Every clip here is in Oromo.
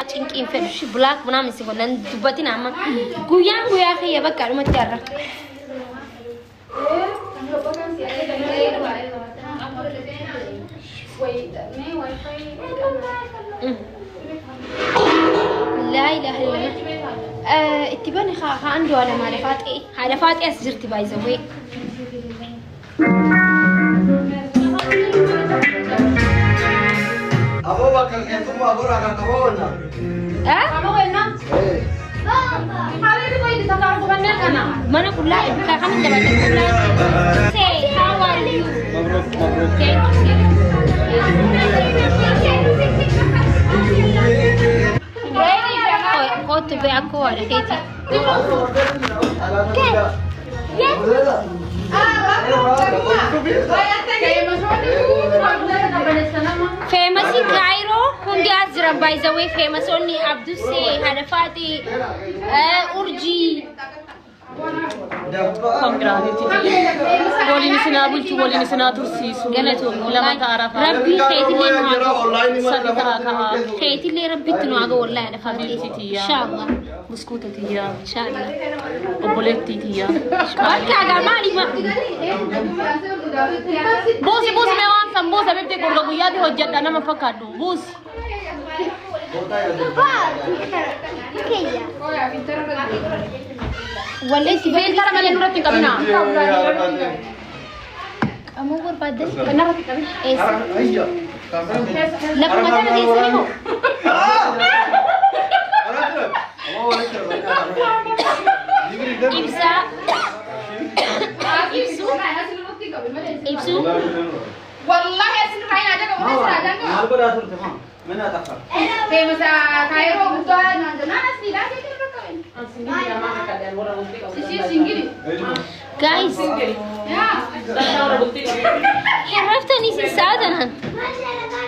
تشينكين فلوشي بلاك بنام سيقولن دبتنا أما قويا خي يبقى على متجرة لا إله إلا الله اتباني خا عنده على معرفات إيه معرفات إيه سجرتي بايزوي أبو بكر كيفما برا كابونا أبو هنا حبيبي كويس تتعرفوا بنات أنا ما أنا كلها كم أنت بدك كلها say how are you مبروك مبروك قلت بيعكو على كيتي famous in Cairo hundi azra by the way famous only Abdul say Hadafati Urji ولي نسنا بلتو ولي نسنا ترسيسو لما تعرف ربي خيتي اللي صدقها خيتي اللي ربي تنواغ والله أنا حبيبتي إن شاء الله بسكوتتي يا إن شاء الله وبولتي يا أركع جمالي ما بوسي بوسي ما وان سمبوسة بيبتي كورغوياتي هجت أنا ما فكرت بوس ولا أنت فين ترى مالي نورتي كمينا أمو بربادل كنا رتي كمين إيش لا ما ترى دي سنو إبسا إبسو والله أسمع هاي أجا كم نسمع أجا كم من أتأخر famous Cairo butuh nana sih dah jadi berapa sih singgiri guys ya عرفتني في السعادة أنا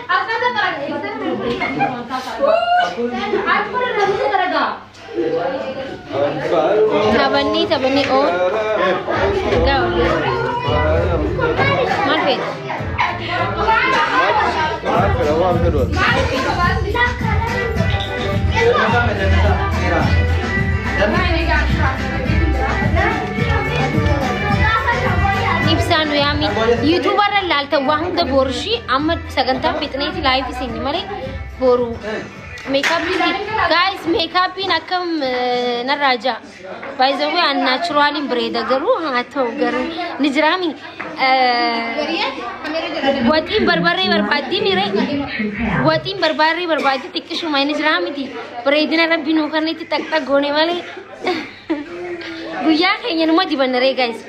asal dah teraga aku pernah dah teraga تبني أو قاول ما في نفسانو يامي يوتيوبر لالتا واحد بورشي أما سجنتا بيتنيتي لايف سيني مالي بورو makeup guys makeup nakam naraja by the way an naturally breda garu hato garu nijrami watin barbare barbadi mire watin barbare barbadi tikishu mai nijrami ti bredina rabbi no karne ti tak tak gone wale guya kayaknya numa di banare guys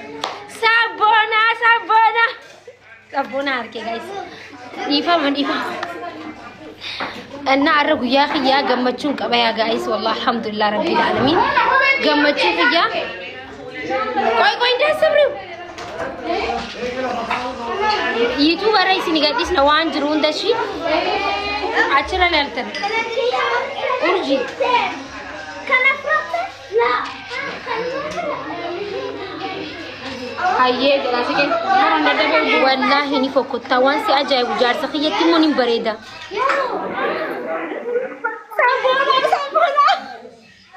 sabona arke guys nifa أنا أعرف يا أخي يا جمتشون كبايا جايس والله الحمد لله رب العالمين جمتشون يا كوي ده سبرو يوتيوب رئيس نيجاتيس نوان جرون دشي عشرة لالتر أرجي هاي جلاسي كن والله هني فوق التوان سأجاي وجار سخية تيموني بريدة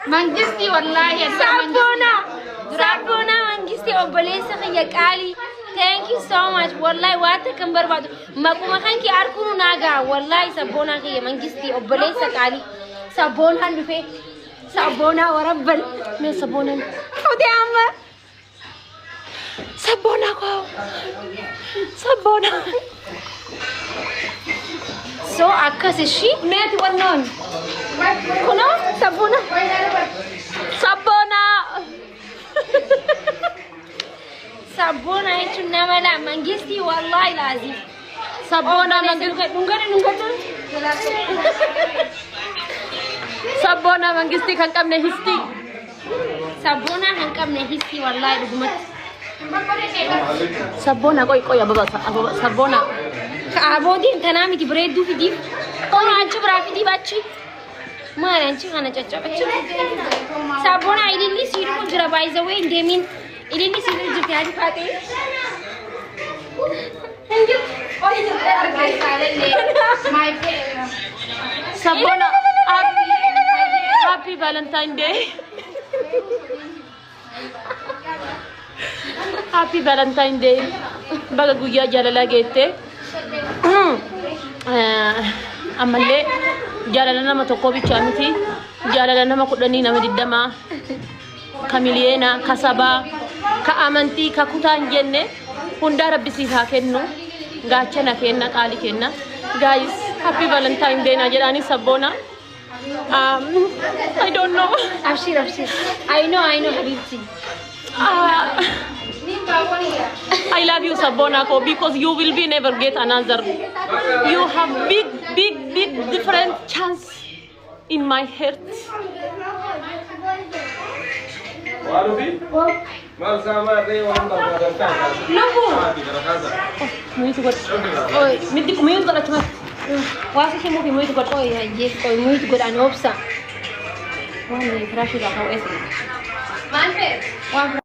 mangisti wallahi sabona mangisti obole سخية كالي thank you so much والله واتر كم بربادو ما كان كي أركونو ناقا والله sabona خية mangisti obole سكالي sabona نفي sabona وربل من sabona خودي عمّا sabona kau sabona so akas ishi met wanon kuno sabona sabona itu namanya mangisti wallahi lazim sabona mangisti nunggu sabona mangisti kan kamne histi sabona kan kamne histi wallahi dugumat sabona koy ya baba sabona abodi tanami di bread du fidi kono anchu brafi di bacci mare anchu kana chacha bacci sabona ilili siru jura by the way demin ilili siru jiti adi fate thank you oh ini my favorite sabona Valentine Day. Happy Valentine Day. Baga guyyaa jaalalaa geette. Ammallee jaalala nama tokko bichaa miti. Jaalala nama kudhanii nama 20 ka miliyeena ka sabaa ka amantii ka kutaa hin jenne hunda rabbi siif haa kennu. Gaachana kenna qaali kenna. Guys, happy Valentine Day na jedhani sabboona. I don't know. Abshir. I know Habibti. I love you Sabona ko because you will be never get another. You have big different chance in my heart. Walubi? Mal sama re wanda madarka. Nabu. Muito good. Oi, midi muito good atma. Wasi que muito good. Oi, muito good and hopsa. Wani crash da how is it? Manfred.